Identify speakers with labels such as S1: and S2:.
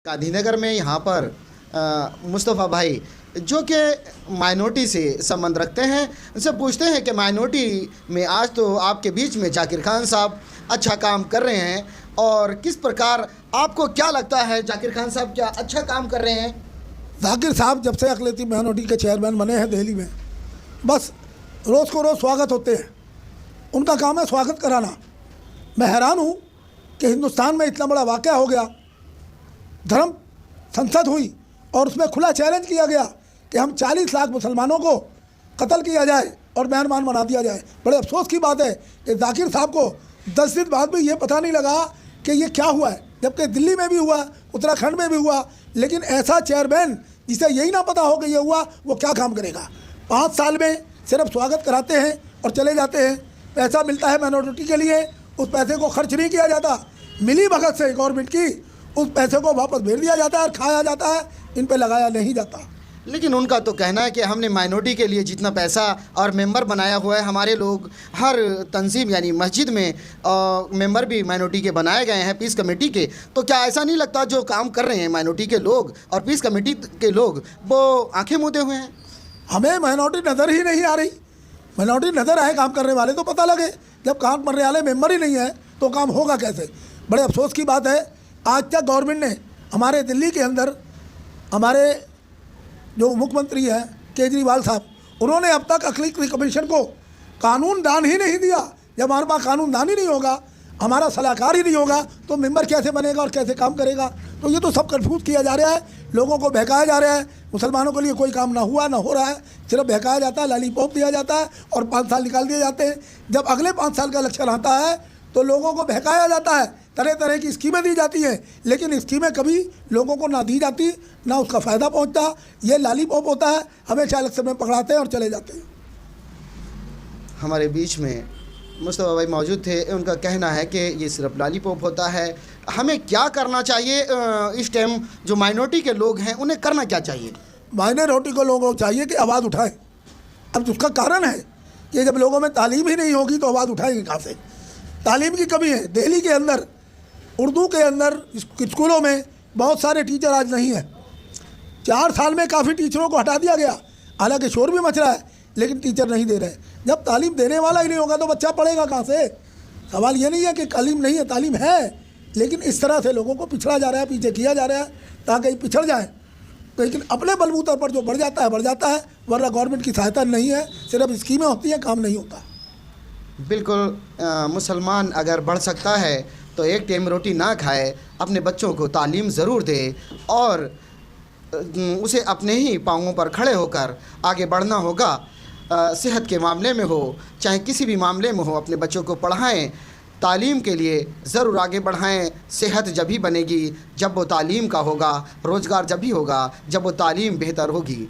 S1: गांधीनगर में यहाँ पर मुस्तफ़ा भाई जो कि माइनॉरिटी से संबंध रखते हैं, उनसे पूछते हैं कि माइनॉरिटी में आज तो आपके बीच में जाकिर खान साहब अच्छा काम कर रहे हैं, और किस प्रकार आपको क्या लगता है जाकिर खान साहब क्या अच्छा काम कर रहे हैं?
S2: जाकिर साहब जब से अकलेती माइनॉरिटी के चेयरमैन बने हैं दिल्ली में, बस रोज़ को रोज़ स्वागत होते हैं। उनका काम है स्वागत कराना। मैं हैरान हूँ कि हिंदुस्तान में इतना बड़ा वाक़या हो गया, धर्म संसद हुई और उसमें खुला चैलेंज किया गया कि हम 40 लाख मुसलमानों को कत्ल किया जाए और मेहमान बना दिया जाए। बड़े अफसोस की बात है कि जाकिर साहब को 10 दिन बाद भी ये पता नहीं लगा कि ये क्या हुआ है, जबकि दिल्ली में भी हुआ, उत्तराखंड में भी हुआ। लेकिन ऐसा चेयरमैन जिसे यही ना पता हो कि ये हुआ, वो क्या काम करेगा? 5 साल में सिर्फ स्वागत कराते हैं और चले जाते हैं। पैसा मिलता है माइनॉरिटी के लिए, उस पैसे को खर्च नहीं किया जाता। मिली भगत से गवर्नमेंट की उस पैसे को वापस भेज दिया जाता है और खाया जाता है, इन पे लगाया नहीं जाता।
S1: लेकिन उनका तो कहना है कि हमने माइनॉरिटी के लिए जितना पैसा और मेंबर बनाया हुआ है, हमारे लोग हर तंजीम यानी मस्जिद में मेंबर भी माइनॉरिटी के बनाए गए हैं, पीस कमेटी के। तो क्या ऐसा नहीं लगता जो काम कर रहे हैं माइनॉरिटी के लोग और पीस कमेटी के लोग, वो आंखें मूंदे हुए हैं?
S2: हमें माइनॉरिटी नज़र ही नहीं आ रही। माइनॉरिटी नज़र आए काम करने वाले तो पता लगे, जब काम करने वाले मेंबर ही नहीं है तो काम होगा कैसे? बड़े अफसोस की बात है, आज तक गवर्नमेंट ने हमारे दिल्ली के अंदर, हमारे जो मुख्यमंत्री हैं केजरीवाल साहब, उन्होंने अब तक अकलीती कमीशन को कानून दान ही नहीं दिया। जब हमारे पास कानून दान ही नहीं होगा, हमारा सलाहकार ही नहीं होगा, तो मेंबर कैसे बनेगा और कैसे काम करेगा? तो ये तो सब कन्फ्यूज़ किया जा रहा है, लोगों को बहकाया जा रहा है। मुसलमानों के लिए कोई काम ना हुआ ना हो रहा है, सिर्फ बहकाया जाता है, लॉलीपॉप दिया जाता है और 5 साल निकाल दिए जाते हैं। जब अगले 5 साल का इलेक्शन आता है तो लोगों को बहकाया जाता है, तरह तरह की स्कीमें दी जाती हैं, लेकिन स्कीमें कभी लोगों को ना दी जाती, ना उसका फ़ायदा पहुंचता। ये लॉलीपॉप होता है, हमेशा इलेक्शन में पकड़ाते हैं और चले जाते हैं।
S1: हमारे बीच में मुस्तफ़ा भाई मौजूद थे, उनका कहना है कि ये सिर्फ लॉलीपॉप होता है। हमें क्या करना चाहिए इस टाइम? जो माइनॉरिटी के लोग हैं उन्हें करना क्या चाहिए?
S2: माइनॉरिटी को लोगों को चाहिए कि आवाज़ उठाएं। अब उसका कारण है कि जब लोगों में तालीम ही नहीं होगी तो आवाज़ उठाएंगे कहाँ से? तालीम की कमी है। दिल्ली के अंदर उर्दू के अंदर स्कूलों में बहुत सारे टीचर आज नहीं हैं। 4 साल में काफ़ी टीचरों को हटा दिया गया, हालांकि शोर भी मच रहा है, लेकिन टीचर नहीं दे रहे। जब तालीम देने वाला ही नहीं होगा तो बच्चा पढ़ेगा कहाँ से? सवाल ये नहीं है कि तालीम नहीं है, तालीम है, लेकिन इस तरह से लोगों को पिछड़ा जा रहा है, पीछे किया जा रहा है ताकि पिछड़ जाए। लेकिन अपने बलबूते पर जो बढ़ जाता है, वरना गवर्नमेंट की सहायता नहीं है, सिर्फ स्कीमें होती हैं, काम नहीं होता।
S1: बिल्कुल, मुसलमान अगर बढ़ सकता है तो एक टाइम रोटी ना खाए, अपने बच्चों को तालीम ज़रूर दे और उसे अपने ही पाँवों पर खड़े होकर आगे बढ़ना होगा। सेहत के मामले में हो चाहे किसी भी मामले में हो, अपने बच्चों को पढ़ाएं, तालीम के लिए ज़रूर आगे बढ़ाएं। सेहत जब ही बनेगी जब वो तालीम का होगा, रोज़गार जब ही होगा जब वो तालीम बेहतर होगी।